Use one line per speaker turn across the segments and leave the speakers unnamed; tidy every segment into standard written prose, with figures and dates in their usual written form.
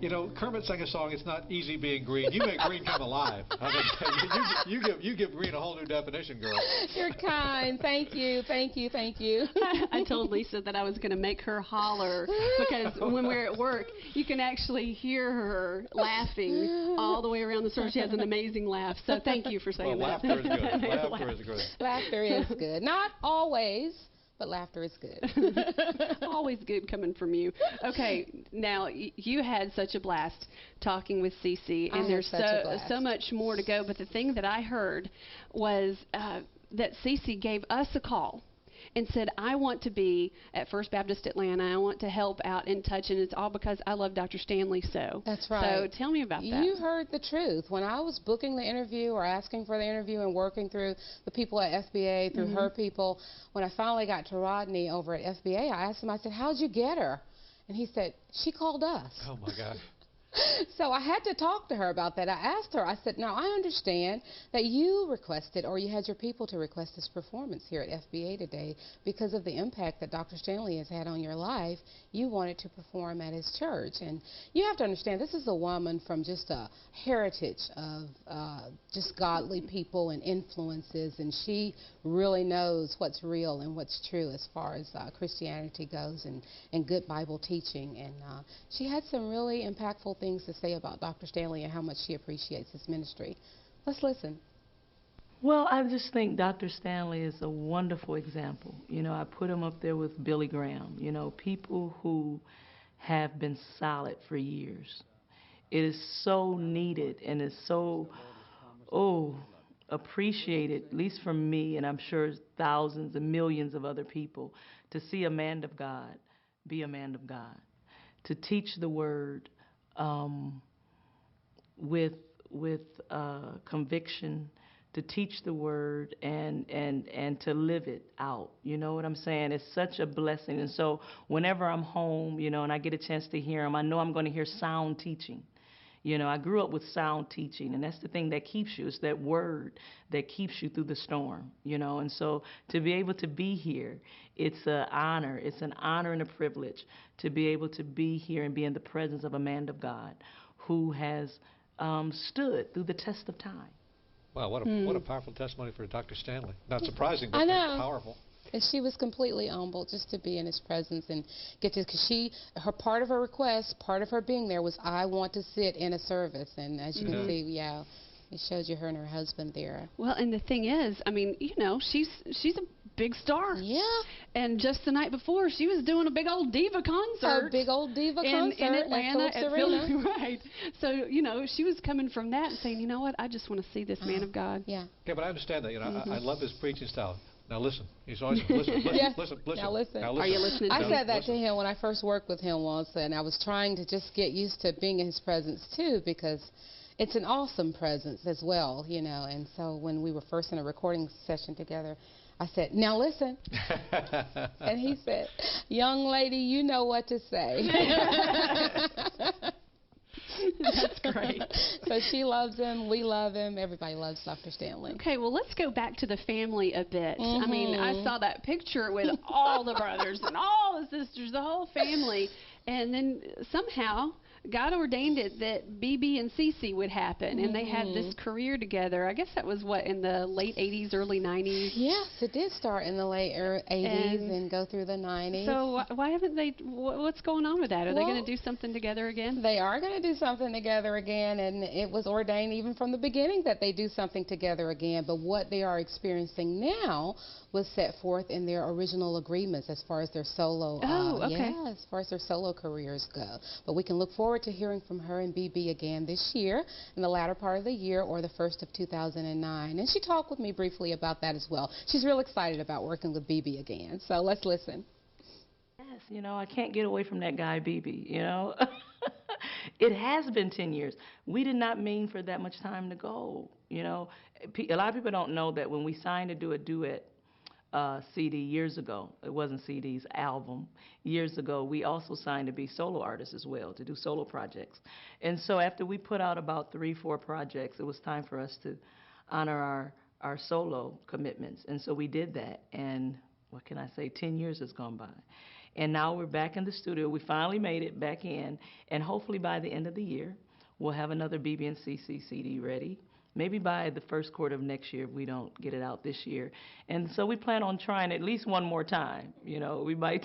You know, Kermit sang a song, "It's Not Easy Being Green." You make green come alive. I mean, you give green a whole new definition, girl.
You're kind. Thank you. Thank you. Thank you.
I told Lisa that I was going to make her holler because when we're at work, you can actually hear her laughing all the way around the store. She has an amazing laugh. So thank you for saying
well,
that.
Laughter is good. Laughter is good.
Laughter is good. Not always, but laughter is good.
Always good coming from you. Okay, now you had such a blast talking with CeCe, and there's so much more to go. But the thing that I heard was that CeCe gave us a call and said, I want to be at First Baptist Atlanta. I want to help out and touch, and it's all because I love Dr. Stanley so.
That's right.
So tell me about that.
You heard the truth. When I was booking the interview or asking for the interview and working through the people at FBA, through her people, when I finally got to Rodney over at FBA, I asked him, I said, how'd you get her? And he said, she called us.
Oh, my God.
So I had to talk to her about that. I asked her, I said, now I understand that you requested, or you had your people to request this performance here at FBA today because of the impact that Dr. Stanley has had on your life. You wanted to perform at his church. And you have to understand, this is a woman from just a heritage of just godly people and influences, and she really knows what's real and what's true as far as Christianity goes and good Bible teaching. And she had some really impactful things to say about Dr. Stanley and how much she appreciates his ministry. Let's listen.
Well, I just think Dr. Stanley is a wonderful example. You know, I put him up there with Billy Graham, you know, people who have been solid for years. It is so needed and is so, appreciated, at least from me, and I'm sure thousands and millions of other people, to see a man of God be a man of God, to teach the word with conviction, to teach the word and to live it out. You know what I'm saying? It's such a blessing. And so whenever I'm home, you know, and I get a chance to hear him, I know I'm going to hear sound teaching. You know, I grew up with sound teaching, and that's the thing that keeps you. It's that word that keeps you through the storm, you know. And so to be able to be here, it's an honor. It's an honor and a privilege to be able to be here and be in the presence of a man of God who has stood through the test of time.
Wow, what a powerful testimony for Dr. Stanley. Not surprising, but powerful.
And she was completely humbled just to be in his presence and get to, because part of her request, part of her being there was, I want to sit in a service. And as you can see, yeah, it shows you her and her husband there.
Well, and the thing is, I mean, you know, she's a big star.
Yeah. And
just the night before, she was doing a big old diva concert.
A big old diva concert
in Atlanta
at Phillips Arena.
Right. So, you know, she was coming from that and saying, you know what, I just want to see this man of God.
Yeah.
Okay, but I understand that. You know, I love his preaching style. Now listen. He's always listen. Listen.
Now listen.
Are you listening?
I said that to him when I first worked with him once, and I was trying to just get used to being in his presence too, because it's an awesome presence as well, you know. And so when we were first in a recording session together, I said, now listen. And he said, young lady, you know what to say.
That's great.
So she loves him. We love him. Everybody loves Dr. Stanley.
Okay, well, let's go back to the family a bit. I mean, I saw that picture with all the brothers and all the sisters, the whole family. And then somehow God ordained it that BeBe and CeCe would happen, and they had this career together. I guess that was, what, in the late 80s, early 90s?
Yes, it did start in the late 80s and go through the 90s.
So why haven't they, what's going on with that? Are they going to do something together again?
They are going to do something together again, and it was ordained even from the beginning that they do something together again. But what they are experiencing now was set forth in their original agreements as far as their solo, as far as their solo careers go. But we can look forward to hearing from her and BeBe again this year, in the latter part of the year or the first of 2009. And she talked with me briefly about that as well. She's real excited about working with BeBe again. So let's listen.
Yes, you know, I can't get away from that guy, BeBe, you know. It has been 10 years. We did not mean for that much time to go, you know. A lot of people don't know that when we signed to do a duet CD years ago, it wasn't CDs, album, years ago, we also signed to be solo artists as well, to do solo projects. And so after we put out about 3-4 projects, it was time for us to honor our solo commitments. And so we did that, and what can I say, 10 years has gone by. And now we're back in the studio. We finally made it back in, and hopefully by the end of the year, we'll have another BeBe and CeCe CD ready. Maybe by the first quarter of next year if we don't get it out this year. And so we plan on trying at least one more time. You know, we might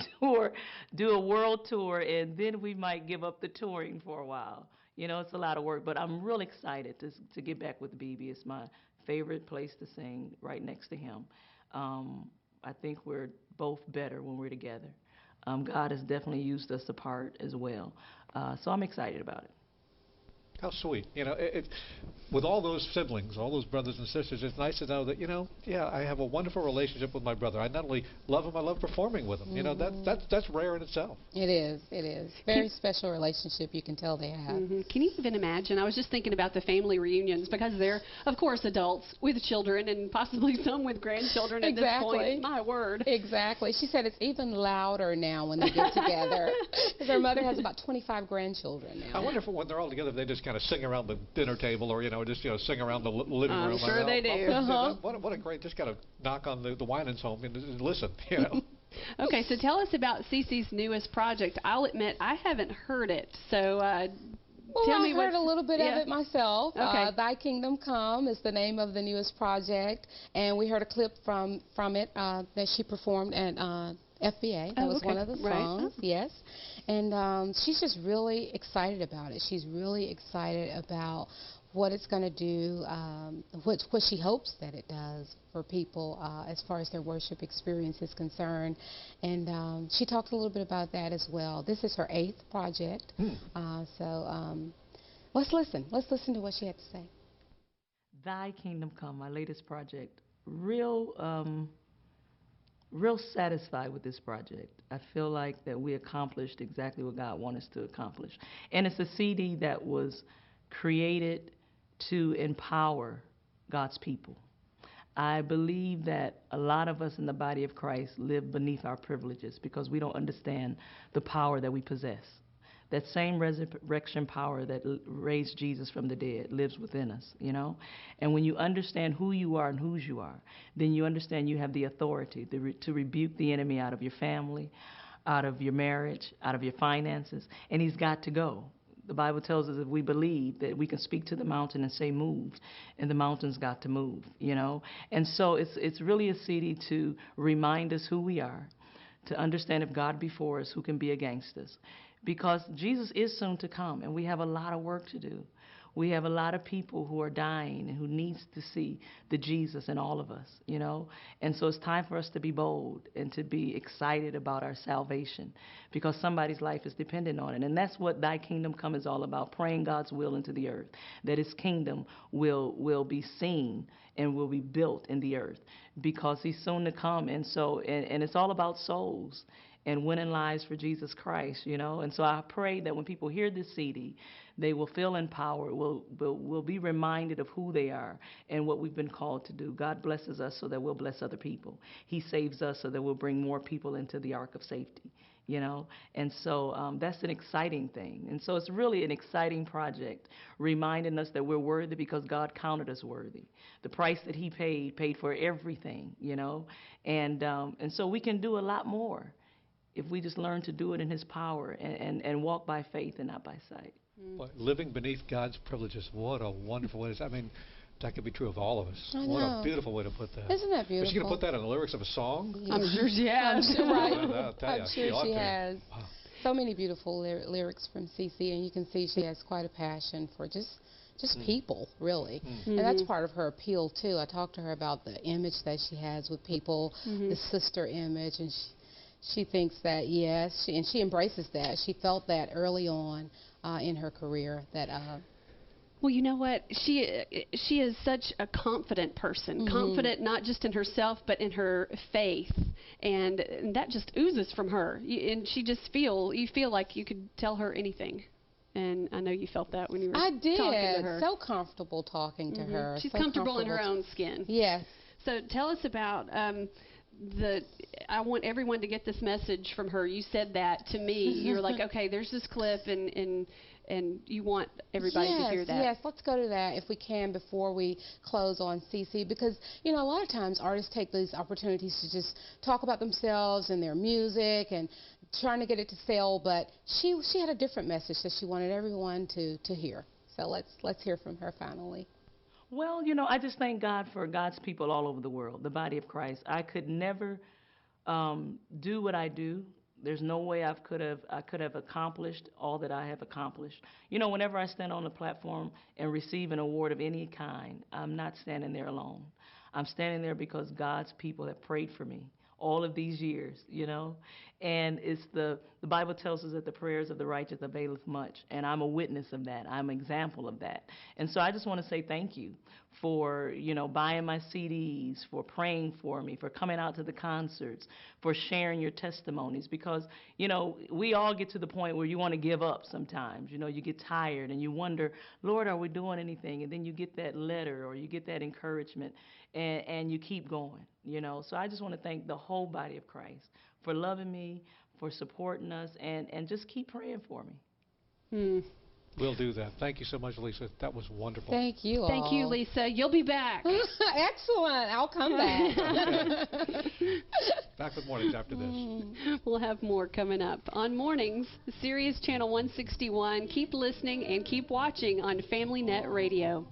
do a world tour, and then we might give up the touring for a while. You know, it's a lot of work, but I'm real excited to get back with BeBe. It's my favorite place to sing, right next to him. I think we're both better when we're together. God has definitely used us apart as well. So I'm excited about it.
How sweet. You know, with all those siblings, all those brothers and sisters, it's nice to know that, you know, yeah, I have a wonderful relationship with my brother. I not only love him, I love performing with him. You know, that's rare in itself.
It is. It is. Very special relationship, you can tell they have.
Can you even imagine? I was just thinking about the family reunions, because they're, of course, adults with children and possibly some with grandchildren at this point. My word.
Exactly. She said it's even louder now when they get together, because her mother has about 25 grandchildren now.
I wonder if when they're all together, they just kind of sing around the dinner table, or, you know, just, you know, sing around the living room.
I'm sure they do.
What a great, just got to knock on the Winans home and listen, you know.
Okay, so tell us about CeCe's newest project. I'll admit I haven't heard it, so tell me.
I heard a little bit of it myself.
Okay.
Thy Kingdom Come is the name of the newest project, and we heard a clip from it that she performed at FBA. That was one of the songs, yes. And she's just really excited about it. She's really excited about what it's going to do, what she hopes that it does for people as far as their worship experience is concerned. And she talked a little bit about that as well. This is her 8th project. So let's listen. Let's listen to what she had to say.
Thy Kingdom Come, my latest project. Real satisfied with this project. I feel like that we accomplished exactly what God wanted us to accomplish. And it's a CD that was created to empower God's people. I believe that a lot of us in the body of Christ live beneath our privileges because we don't understand the power that we possess. That same resurrection power that raised Jesus from the dead lives within us, you know? And when you understand who you are and whose you are, then you understand you have the authority to rebuke the enemy out of your family, out of your marriage, out of your finances, and he's got to go. The Bible tells us if we believe that we can speak to the mountain and say move, and the mountain's got to move, you know? And so it's really a CD to remind us who we are, to understand if God be for us, who can be against us. Because Jesus is soon to come, and we have a lot of work to do. We have a lot of people who are dying and who needs to see the Jesus in all of us, you know. And so it's time for us to be bold and to be excited about our salvation, because somebody's life is dependent on it. And that's what Thy Kingdom Come is all about, praying God's will into the earth, that his kingdom will be seen and will be built in the earth, because he's soon to come. And so, and it's all about souls and winning lives for Jesus Christ, you know. And so I pray that when people hear this CD, they will feel empowered, will be reminded of who they are and what we've been called to do. God blesses us so that we'll bless other people. He saves us so that we'll bring more people into the ark of safety, you know. And so that's an exciting thing. And so it's really an exciting project, reminding us that we're worthy because God counted us worthy. The price that he paid for everything, you know. And so we can do a lot more if we just learn to do it in his power and walk by faith and not by sight.
Well, living beneath God's privileges, what a wonderful way. I mean, that could be true of all of us.
I know.
What a beautiful way to put that.
Isn't that beautiful?
Is she going to put that in the lyrics of a song?
Yeah.
I'm sure she has.
I'm sure she has.
Wow.
So many beautiful lyrics from CeCe, and you can see she has quite a passion for just people, really. And that's part of her appeal, too. I talked to her about the image that she has with people, the sister image, and she thinks that, yes, and she embraces that. She felt that early on in her career. That
well, you know what? She is such a confident person, confident not just in herself but in her faith, and that just oozes from her. And you feel like you could tell her anything. And I know you felt that when you were talking to her.
So comfortable talking to her.
She's
so
comfortable in her own skin.
Yes.
So tell us about I want everyone to get this message from her. You said that to me. You're like, okay, there's this clip, and you want everybody to hear that.
Yes, let's go to that if we can before we close on CeCe, because, you know, a lot of times artists take these opportunities to just talk about themselves and their music and trying to get it to sell, but she had a different message that she wanted everyone to hear. So let's hear from her finally.
Well, you know, I just thank God for God's people all over the world, the body of Christ. I could never do what I do. There's no way I could have accomplished all that I have accomplished. You know, whenever I stand on the platform and receive an award of any kind, I'm not standing there alone. I'm standing there because God's people have prayed for me all of these years, you know. And it's the Bible tells us that the prayers of the righteous availeth much, and I'm a witness of that. I'm an example of that. And so I just want to say thank you for, you know, buying my CDs, for praying for me, for coming out to the concerts, for sharing your testimonies, because, you know, we all get to the point where you want to give up sometimes. You know, you get tired and you wonder, Lord, are we doing anything? And then you get that letter or you get that encouragement, and you keep going, you know. So I just want to thank the whole body of Christ for loving me, for supporting us, and just keep praying for me.
We'll do that. Thank you so much, Lisa. That was wonderful.
Thank you all.
Thank you, Lisa. You'll be back.
Excellent. I'll come back.
Back with mornings after this.
We'll have more coming up on Mornings, Sirius Channel 161. Keep listening and keep watching on Family Net Radio.